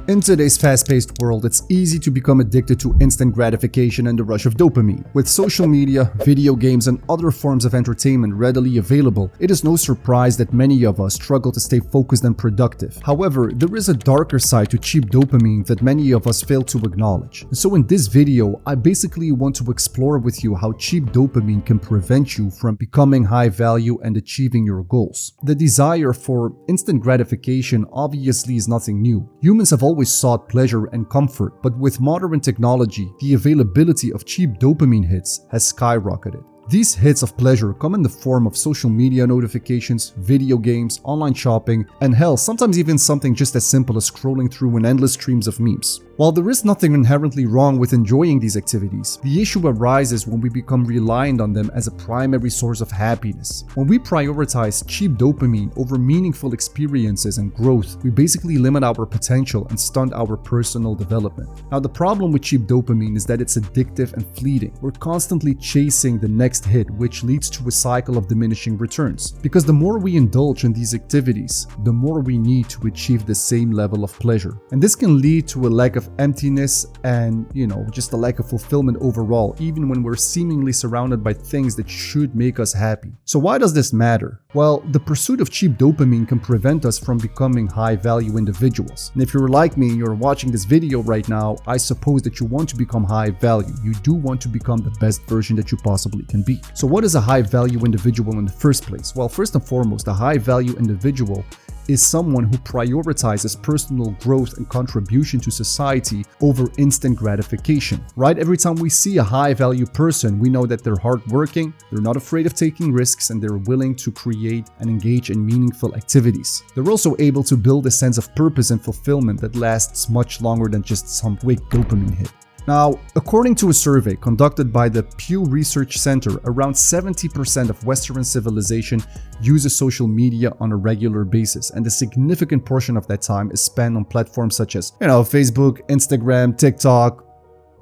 In today's fast-paced world, it's easy to become addicted to instant gratification and the rush of dopamine. With social media, video games, and other forms of entertainment readily available, it is no surprise that many of us struggle to stay focused and productive. However, there is a darker side to cheap dopamine that many of us fail to acknowledge. So in this video, I basically want to explore with you how cheap dopamine can prevent you from becoming high value and achieving your goals. The desire for instant gratification obviously is nothing new. Humans have always sought pleasure and comfort, but with modern technology, the availability of cheap dopamine hits has skyrocketed. These hits of pleasure come in the form of social media notifications, video games, online shopping, and hell, sometimes even something just as simple as scrolling through an endless streams of memes. While there is nothing inherently wrong with enjoying these activities, the issue arises when we become reliant on them as a primary source of happiness. When we prioritize cheap dopamine over meaningful experiences and growth, we basically limit our potential and stunt our personal development. Now, the problem with cheap dopamine is that it's addictive and fleeting. We're constantly chasing the next hit, which leads to a cycle of diminishing returns. Because the more we indulge in these activities, the more we need to achieve the same level of pleasure. And this can lead to a lack of emptiness and, just a lack of fulfillment overall, even when we're seemingly surrounded by things that should make us happy. So why does this matter? Well, the pursuit of cheap dopamine can prevent us from becoming high-value individuals. And if you're like me and you're watching this video right now, I suppose that you want to become high-value. You do want to become the best version that you possibly can be. So what is a high-value individual in the first place? Well, first and foremost, a high-value individual is someone who prioritizes personal growth and contribution to society over instant gratification, right? Every time we see a high-value person, we know that they're hardworking, they're not afraid of taking risks, and they're willing to create and engage in meaningful activities. They're also able to build a sense of purpose and fulfillment that lasts much longer than just some quick dopamine hit. Now, according to a survey conducted by the Pew Research Center, around 70% of Western civilization uses social media on a regular basis, and a significant portion of that time is spent on platforms such as, Facebook, Instagram, TikTok,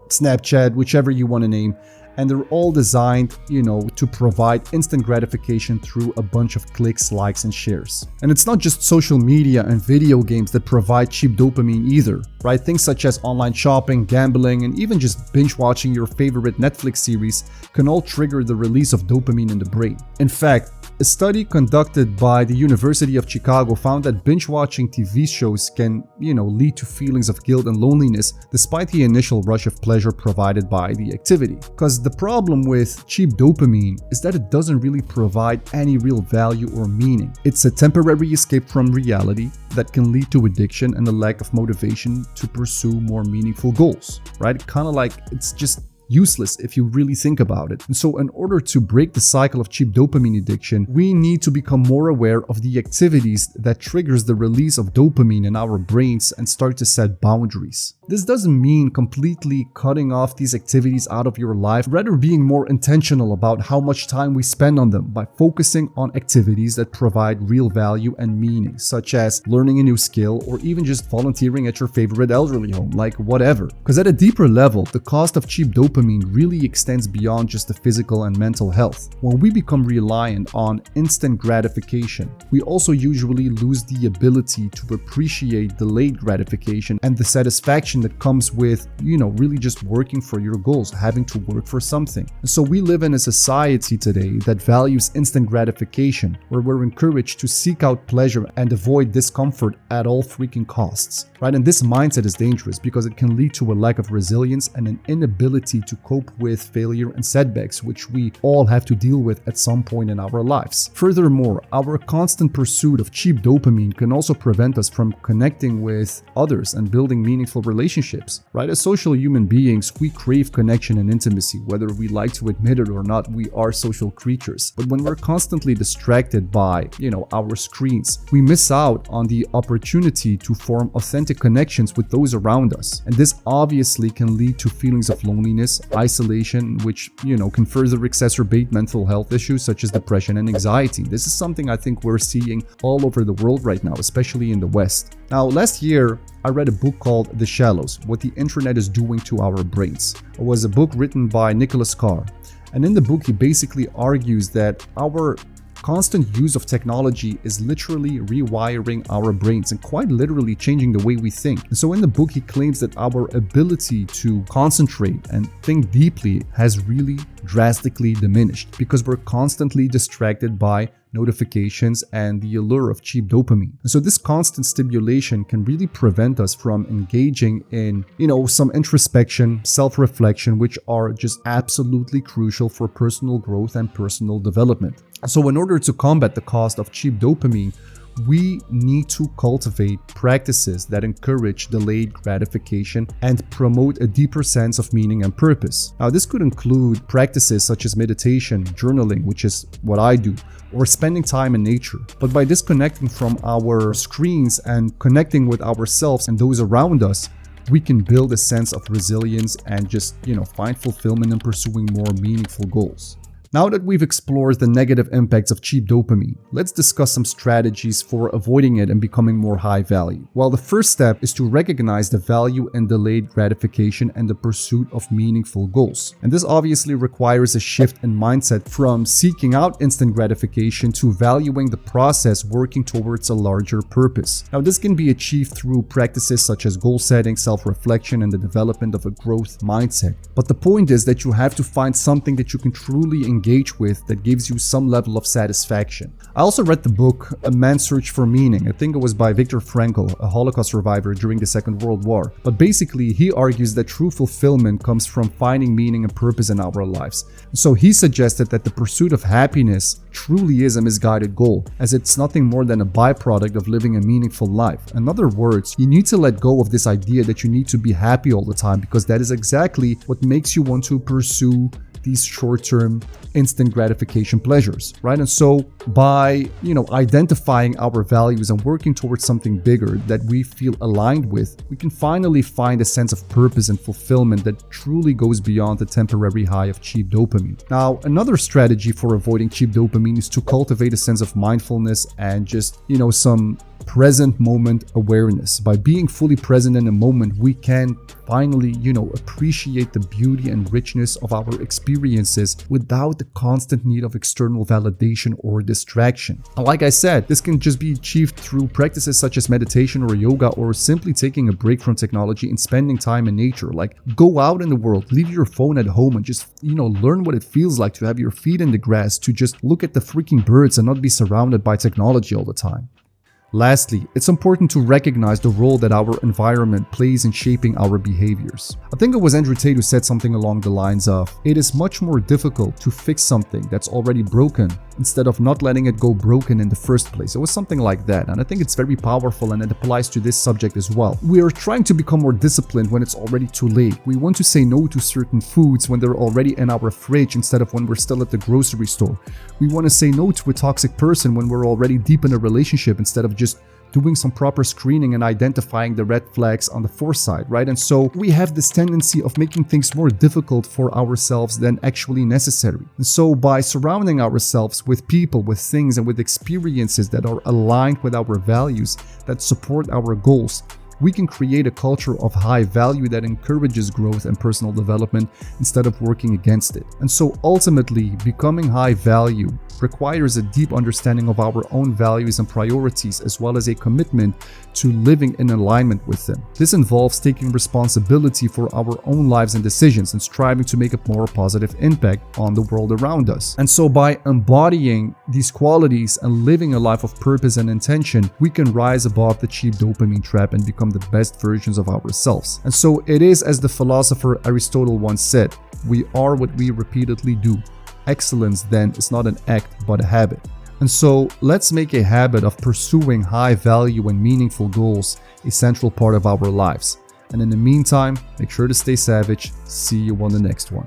Snapchat, whichever you want to name. And they're all designed, to provide instant gratification through a bunch of clicks, likes, and shares. And it's not just social media and video games that provide cheap dopamine either, right? Things such as online shopping, gambling, and even just binge watching your favorite Netflix series can all trigger the release of dopamine in the brain. In fact, a study conducted by the University of Chicago found that binge-watching TV shows can, lead to feelings of guilt and loneliness despite the initial rush of pleasure provided by the activity. Because the problem with cheap dopamine is that it doesn't really provide any real value or meaning. It's a temporary escape from reality that can lead to addiction and a lack of motivation to pursue more meaningful goals, right? Kind of like it's just useless if you really think about it. And so in order to break the cycle of cheap dopamine addiction, we need to become more aware of the activities that triggers the release of dopamine in our brains and start to set boundaries. This doesn't mean completely cutting off these activities out of your life, rather being more intentional about how much time we spend on them by focusing on activities that provide real value and meaning, such as learning a new skill or even just volunteering at your favorite elderly home, like whatever. Because at a deeper level, the cost of cheap dopamine really extends beyond just the physical and mental health. When we become reliant on instant gratification, we also usually lose the ability to appreciate delayed gratification and the satisfaction that comes with, really just working for your goals, having to work for something. And so we live in a society today that values instant gratification, where we're encouraged to seek out pleasure and avoid discomfort at all freaking costs, right? And this mindset is dangerous because it can lead to a lack of resilience and an inability to cope with failure and setbacks, which we all have to deal with at some point in our lives. Furthermore, our constant pursuit of cheap dopamine can also prevent us from connecting with others and building meaningful relationships, right? As social human beings, we crave connection and intimacy. Whether we like to admit it or not, we are social creatures. But when we're constantly distracted by, our screens, we miss out on the opportunity to form authentic connections with those around us. And this obviously can lead to feelings of loneliness, isolation, which, can further exacerbate mental health issues such as depression and anxiety. This is something I think we're seeing all over the world right now, especially in the West. Now, last year, I read a book called The Shallows: What the Internet is Doing to Our Brains. It was a book written by Nicholas Carr. And in the book, he basically argues that our constant use of technology is literally rewiring our brains and quite literally changing the way we think. And so in the book, he claims that our ability to concentrate and think deeply has really drastically diminished because we're constantly distracted by notifications and the allure of cheap dopamine. And so this constant stimulation can really prevent us from engaging in, some introspection, self-reflection, which are just absolutely crucial for personal growth and personal development. So in order to combat the cost of cheap dopamine, we need to cultivate practices that encourage delayed gratification and promote a deeper sense of meaning and purpose. Now, this could include practices such as meditation, journaling, which is what I do, or spending time in nature. But by disconnecting from our screens and connecting with ourselves and those around us, we can build a sense of resilience and just, find fulfillment in pursuing more meaningful goals. Now that we've explored the negative impacts of cheap dopamine, let's discuss some strategies for avoiding it and becoming more high value. Well, the first step is to recognize the value in delayed gratification and the pursuit of meaningful goals. And this obviously requires a shift in mindset from seeking out instant gratification to valuing the process working towards a larger purpose. Now, this can be achieved through practices such as goal setting, self-reflection, and the development of a growth mindset. But the point is that you have to find something that you can truly engage with that gives you some level of satisfaction. I also read the book A Man's Search for Meaning. I think it was by Viktor Frankl, a Holocaust survivor during the Second World War. But basically, he argues that true fulfillment comes from finding meaning and purpose in our lives. So he suggested that the pursuit of happiness truly is a misguided goal, as it's nothing more than a byproduct of living a meaningful life. In other words, you need to let go of this idea that you need to be happy all the time, because that is exactly what makes you want to pursue these short-term instant gratification pleasures, right? And so by, identifying our values and working towards something bigger that we feel aligned with, we can finally find a sense of purpose and fulfillment that truly goes beyond the temporary high of cheap dopamine. Now, another strategy for avoiding cheap dopamine is to cultivate a sense of mindfulness and just, some present moment awareness. By being fully present in a moment, we can finally, appreciate the beauty and richness of our experiences without the constant need of external validation or distraction. Like I said, this can just be achieved through practices such as meditation or yoga, or simply taking a break from technology and spending time in nature. Like, go out in the world, leave your phone at home and just, learn what it feels like to have your feet in the grass, to just look at the freaking birds and not be surrounded by technology all the time. Lastly, it's important to recognize the role that our environment plays in shaping our behaviors. I think it was Andrew Tate who said something along the lines of, "It is much more difficult to fix something that's already broken instead of not letting it go broken in the first place." It was something like that, and I think it's very powerful, and it applies to this subject as well. We are trying to become more disciplined when it's already too late. We want to say no to certain foods when they're already in our fridge instead of when we're still at the grocery store. We want to say no to a toxic person when we're already deep in a relationship instead of just doing some proper screening and identifying the red flags on the foresight, right? And so we have this tendency of making things more difficult for ourselves than actually necessary. And so by surrounding ourselves with people, with things, and with experiences that are aligned with our values, that support our goals, we can create a culture of high value that encourages growth and personal development instead of working against it. And so ultimately, becoming high value requires a deep understanding of our own values and priorities, as well as a commitment to living in alignment with them. This involves taking responsibility for our own lives and decisions and striving to make a more positive impact on the world around us. And so by embodying these qualities and living a life of purpose and intention, we can rise above the cheap dopamine trap and become the best versions of ourselves. And so it is, as the philosopher Aristotle once said, "We are what we repeatedly do." Excellence, then, is not an act, but a habit. And so let's make a habit of pursuing high value and meaningful goals a central part of our lives. And in the meantime, make sure to stay savage. See you on the next one.